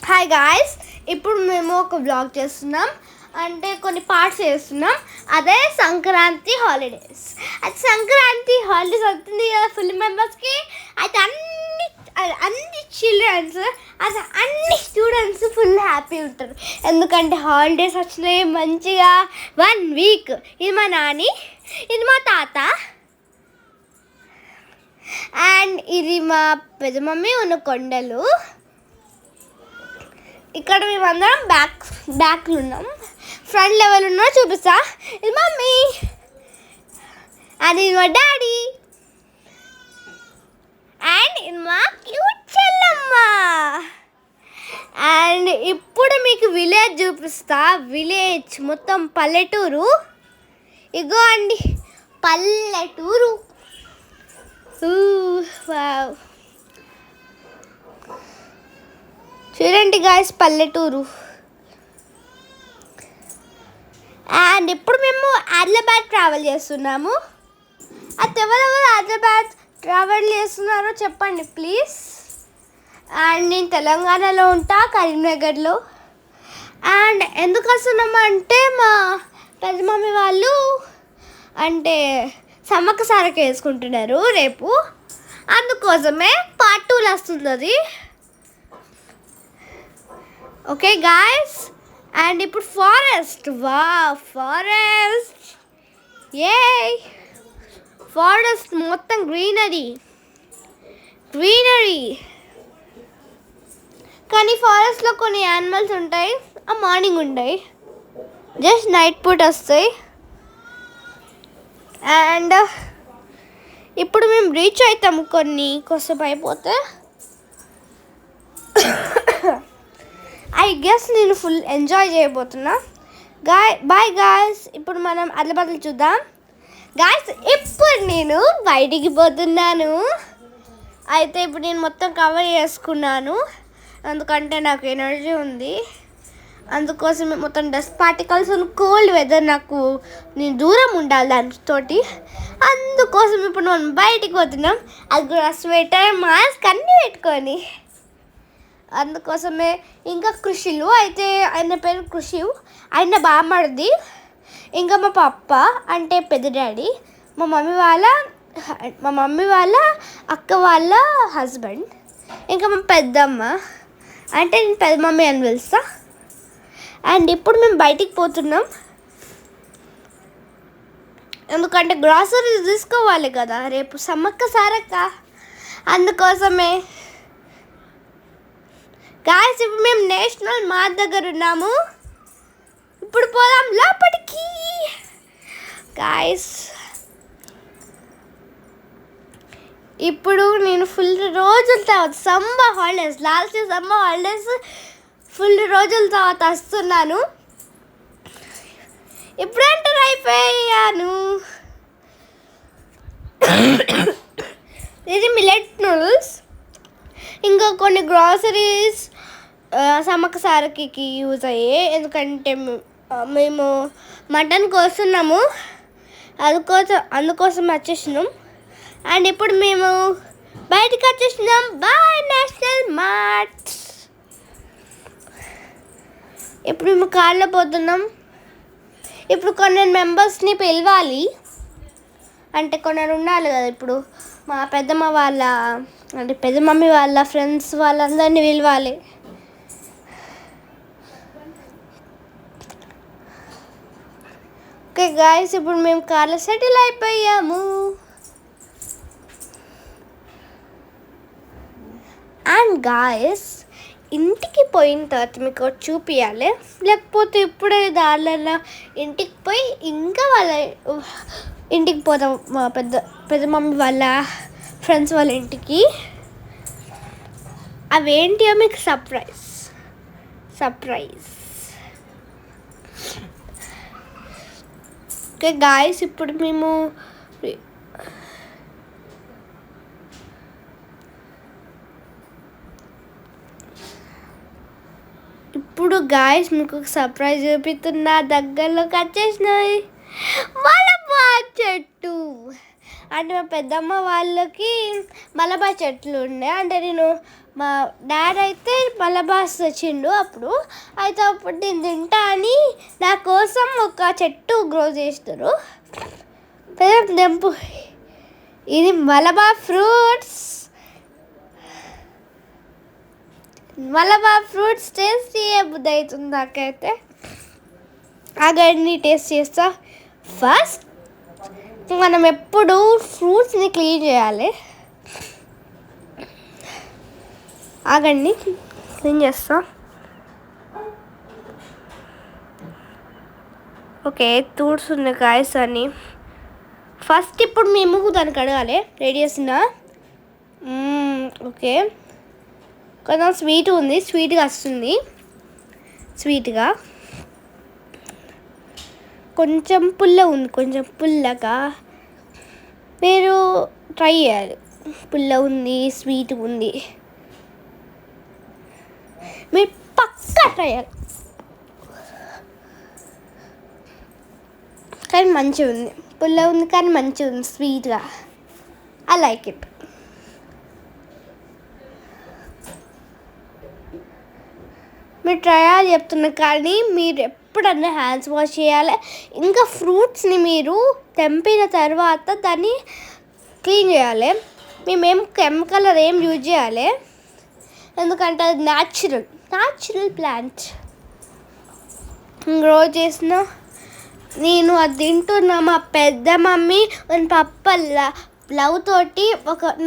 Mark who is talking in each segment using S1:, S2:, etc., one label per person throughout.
S1: Hi guys, ఇప్పుడు మేము ఒక బ్లాగ్ చేస్తున్నాం. అంటే కొన్ని పార్ట్స్ చేస్తున్నాం. అదే సంక్రాంతి హాలిడేస్. అది సంక్రాంతి హాలిడేస్ అవుతుంది కదా ఫుల్ మెంబర్స్కి. అయితే అన్ని చిల్డ్రన్స్, అది అన్ని స్టూడెంట్స్ ఫుల్ హ్యాపీ ఉంటారు. ఎందుకంటే హాలిడేస్ వచ్చినాయి మంచిగా 1 వీక్. ఇది మా నాని, ఇది మా తాత, అండ్ ఇది మా పెద్ద మమ్మీ ఉన్న కొండలు. ఇక్కడ మేమందరం బ్యాక్లు ఉన్నాం. ఫ్రంట్ లెవెల్ ఉన్నా చూపిస్తా. ఇది మమ్మీ అండ్ ఇది మా డాడీ అండ్ ఇది మా క్యూట్ చెల్లమ్మ. అండ్ ఇప్పుడు మీకు విలేజ్ చూపిస్తా. విలేజ్ మొత్తం పల్లెటూరు. ఇగో అండి పల్లెటూరు. వావ్, చూడండి గాయస్ పల్లెటూరు. అండ్ ఇప్పుడు మేము ఆదిలాబాద్ ట్రావెల్ చేస్తున్నాము. అది ఎవరెవరు ఆదిలాబాద్ ట్రావెల్ చేస్తున్నారో చెప్పండి ప్లీజ్. అండ్ నేను తెలంగాణలో ఉంటా, కరీంనగర్లో. అండ్ ఎందుకు వస్తున్నాము అంటే మా పెద్ద మమ్మీ వాళ్ళు అంటే సమ్మక్క సారక్క వేసుకుంటున్నారు రేపు. అందుకోసమే పార్ట్ 2 వస్తుంది. ఓకే గాయస్, అండ్ ఇప్పుడు ఫారెస్ట్. ఫారెస్ట్, ఏ ఫారెస్ట్ మొత్తం గ్రీనరీ. కానీ ఫారెస్ట్లో కొన్ని యానిమల్స్ ఉంటాయి, ఆ మార్నింగ్ ఉంటాయి, జస్ట్ నైట్ పూట వస్తాయి. అండ్ ఇప్పుడు మేము రీచ్ అవుతాము కొద్దిసేపు అయిపోతే. ఐ గెస్ నేను ఫుల్ ఎంజాయ్ చేయబోతున్నా. Bye guys. ఇప్పుడు మనం ఆదిలాబాద్లో చూద్దాం. గాయస్ ఇప్పుడు నేను బయటికి పోతున్నాను. అయితే ఇప్పుడు నేను మొత్తం కవర్ చేసుకున్నాను, ఎందుకంటే నాకు ఎనర్జీ ఉంది. అందుకోసం మొత్తం డస్ట్ పార్టికల్స్, కోల్డ్ వెదర్, నేను దూరం ఉండాలి దానితోటి. అందుకోసం ఇప్పుడు మనం బయటికి పోతున్నాం. అది కూడా స్వెటర్, మాస్క్ అన్నీ పెట్టుకొని. అందుకోసమే ఇంకా కృషిలు అయితే ఆయన పేరు కృషి, ఆయన బామ్మడిది. ఇంకా మా పప్ప అంటే పెద్ద డాడీ, మా మమ్మీ వాళ్ళ అక్క వాళ్ళ హస్బెండ్, ఇంకా మా పెద్దమ్మ అంటే నేను పెద్ద మమ్మీ అని పిలుస్తా. అండ్ ఇప్పుడు మేము బయటికి పోతున్నాం, ఎందుకంటే గ్రాసరీస్ తీసుకోవాలి కదా రేపు సమ్మక్క సారక్క. అందుకోసమే గాయస్ ఇప్పుడు మేము నేషనల్ మార్ట్ దగ్గర ఉన్నాము. ఇప్పుడు పోదాం లోపలికి గాయస్. ఇప్పుడు నేను ఫుల్ రోజుల తర్వాత summer holidays, last summer holidays full రోజుల తర్వాత వస్తున్నాను. ఇప్పుడు ఎంటర్ అయిపోయాను. ఇది మిల్లెట్ నూడిల్స్, ఇంకా కొన్ని గ్రాసరీస్ సమ్మక్క సారక్కకి యూజ్ అయ్యాయి. ఎందుకంటే మేము మటన్ కోస్తున్నాము, అందుకోసం వచ్చేసినాం. అండ్ ఇప్పుడు మేము బయటకు వచ్చేసినాం. బాయ్ నేషనల్ మార్ట్. ఇప్పుడు మేము కార్లో పోతున్నాం. ఇప్పుడు కొన్ని మెంబర్స్ని పిలవాలి, అంటే కొందరు ఉండాలి కదా. ఇప్పుడు మా పెద్దమ్మ వాళ్ళ అంటే పెద్ద మమ్మీ వాళ్ళ ఫ్రెండ్స్ వాళ్ళందరినీ పిలవాలి. ఓకే గాయస్, ఇప్పుడు మేము కార్లో సెటిల్ అయిపోయాము. అండ్ గాయస్ ఇంటికి పోయిన తర్వాత మీకు చూపించాలి, లేకపోతే ఇప్పుడే దారిలో ఇంటికి పోయి ఇంకా వాళ్ళ ఇంటికి పోతాం, మా పెద్ద మమ్మీ వాళ్ళ ఫ్రెండ్స్ వాళ్ళ ఇంటికి. అవేంటియో మీకు సర్ప్రైజ్. ఓకే గాయస్, ఇప్పుడు మేము గాయస్ మీకు సర్ప్రైజ్ చూపిస్తున్నా. దగ్గరలోకి వచ్చేసినాయి మలబార్ చెట్టు. అంటే మా పెద్దమ్మ వాళ్ళకి మలబార్ చెట్లు ఉండే, అంటే నేను మా డాడ్ అయితే మలబాస్ తెచ్చిండు అప్పుడు. అయితే అప్పుడు నేను తింటా అని నా కోసం ఒక చెట్టు గ్రో చేస్తారు. తెంపు, ఇది మలబా ఫ్రూట్స్. మలబా ఫ్రూట్స్ టేస్ట్ చేయబుద్ధి అవుతుంది నాకైతే. ఆగండి టేస్ట్ చేస్తా. ఫస్ట్ మనం ఎప్పుడు ఫ్రూట్స్ని క్లీన్ చేయాలి. ఆగండి క్లీన్ చేస్తా. ఓకే, తూడ్చుంది గాయస్ అని. ఫస్ట్ ఇప్పుడు మేము దాన్ని కడగాలి. రెడీ చేసిన. ఓకే, కొంచెం స్వీట్ ఉంది, స్వీట్గా వస్తుంది, స్వీట్గా. కొంచెం పుల్ల ఉంది, కొంచెం పుల్లగా. మీరు ట్రై చేయాలి. పుల్ల ఉంది, స్వీట్ ఉంది, మీరు పక్కా ట్రై చేయాలి. కానీ మంచిగా ఉంది, పుల్ల ఉంది కానీ మంచిగా ఉంది, స్వీట్గా. I like it. మీరు ట్రై చేయాలి చెప్తున్నా, కానీ మీరు ఎప్పుడన్నా హ్యాండ్స్ వాష్ చేయాలి. ఇంకా ఫ్రూట్స్ని మీరు తెంపిన తర్వాత దాన్ని క్లీన్ చేయాలి. మేమేం కెమికల్ ఏం యూజ్ చేయాలి, ఎందుకంటే అది న్యాచురల్ ప్లాంట్ గ్రో చేసిన. నేను అది తింటున్నా. మా పెద్ద మమ్మీ మన పప్ప లవ్ తోటి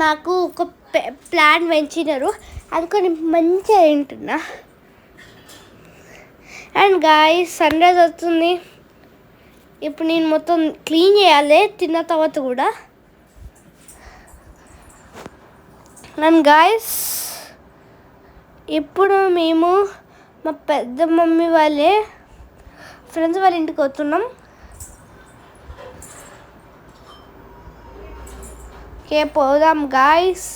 S1: నాకు ఒక ప్లాంట్ పెంచినారు, అందుకని మంచిగా తింటున్నా. అండ్ గాయ్స్, సన్ రైజ్ వస్తుంది. ఇప్పుడు నేను మొత్తం క్లీన్ చేయాలి తిన్న తర్వాత కూడా. అండ్ గాయ్స్, ఇప్పుడు మేము మా పెద్ద మమ్మీ వాళ్ళే ఫ్రెండ్స్ వాళ్ళ ఇంటికి వస్తున్నాం. ఓకే, పోదాం గాయ్స్.